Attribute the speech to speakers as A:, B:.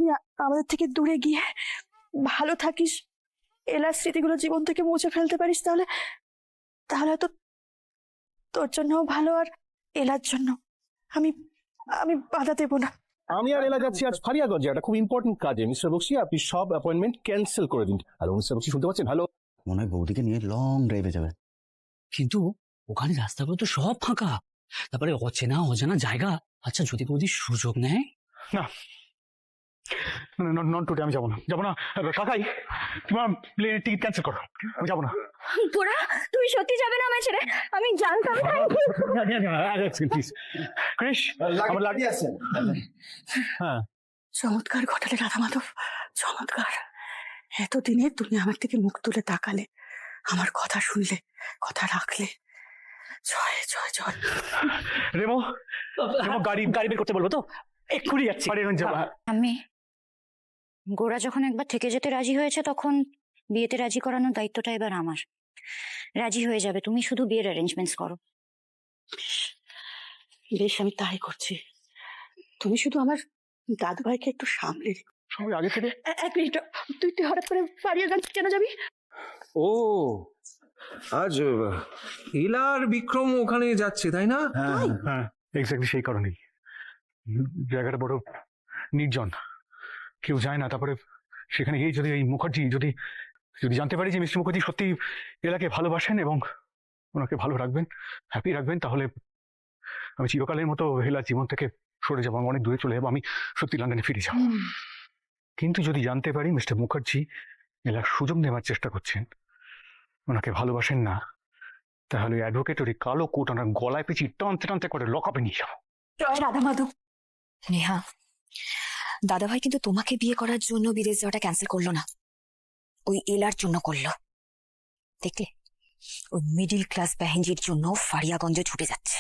A: চিরদিনই আমাদের থেকে দূরে গিয়ে ভালো থাকিস, এলার স্মৃতিগুলো জীবন থেকে মুছে ফেলতে পারিস, তাহলে তাহলে হয়তো তোর জন্যও ভালো, আর এলার জন্য। আমি আমি বাধা দেব না।
B: আমি আর এলা যাচ্ছি আজ ফারিয়াগঞ্জে একটা খুব ইম্পর্টেন্ট কাজে। মিস্টার বক্সি, আপনি সব অ্যাপয়েন্টমেন্ট ক্যান্সেল করে দিন। হ্যালো মিস্টার বক্সি, শুনতে পাচ্ছেন? হ্যালো।
C: মনে হয় বৌদিকে নিয়ে লং ড্রাইভে যাবে,
D: কিন্তু ওখানে রাস্তাগুলো তো সব ফাঁকা, তারপরে অচেনা অজানা জায়গা। আচ্ছা, যদি বৌদি সুযোগ নেয়?
E: না, নন টুডে, আমি যাবো না। কাকাই, তোমার প্লেনের টিকিট ক্যান্সেল করো, আমি যাবো না।
A: তোরা, তুই সত্যি যাবে না আমায় ছেড়ে? আমি জানতাম।
E: প্লিজ ক্রিশ, আমার লাঠি আছে। হ্যাঁ,
A: চমৎকার ঘটালে রাধা মাধব, চমৎকার। এতদিনে তুমি আমার থেকে মুখ তুলে তাকালে, আমার কথা শুনলে, কথা রাখলে। জয় জয় জয়।
E: রেমো, গাড়ি বের করতে বলবো তো? এক্ষুনি যাচ্ছি।
F: আমি গোরা যখন একবার থেকে যেতে রাজি হয়েছে, তখন বিয়েতে রাজি করানোর দায়িত্বটা এবার আমার। রাজি হয়ে যাবে, তুমি শুধু বিয়ের অ্যারেঞ্জমেন্টস করো।
A: বেশ, আমি তাই করছি। তুমি শুধু আমার দাদু ভাইকে একটু সামলে রেখো।
E: সবাই আগে থেকে।
A: এক মিনিট, তুই হঠাৎ করে ফারিয়াগঞ্জ কেন যাবি?
G: ও, আজ ইলার বিক্রম ওখানে যাচ্ছে, তাই না?
E: হ্যাঁ, এক্স্যাক্টলি সেই কারণেই। জায়গাটা বড় নির্জন, কেউ যায় না। তারপরে সেখানে গিয়ে যদি এই মুখার্জি যদি জানতে পারি যে মিস্টার মুখার্জি সত্যি এলাকে ভালোবাসেন এবং ওনাকে ভালো রাখবেন, হ্যাপি রাখবেন, তাহলে আমি চিরকালের মতো হেলার জীবন থেকে সরে যাবো, আমি অনেক দূরে চলে যাবো, আমি সত্যি লন্ডনে ফিরে যাবো। কিন্তু যদি জানতে পারি মিস্টার মুখার্জি এলার সুযোগ নেওয়ার চেষ্টা করছেন, ওনাকে ভালোবাসেন না, তাহলে অ্যাডভোকেট ওই কালো কোট ওনার গলায় পেঁচিয়ে টানতে টানতে করে লকআপে নিয়ে যাবো।
A: জয় রাধা মাধব।
H: নেহা, দাদাভাই কিন্তু তোমাকে বিয়ে করার জন্য বিদেশ যাওয়াটা ক্যান্সেল করলো না, ওই এলার জন্য করলো। দেখলে, ওই মিডিল ক্লাস বাহিনীর জন্য ফারিয়াগঞ্জে ছুটে যাচ্ছে।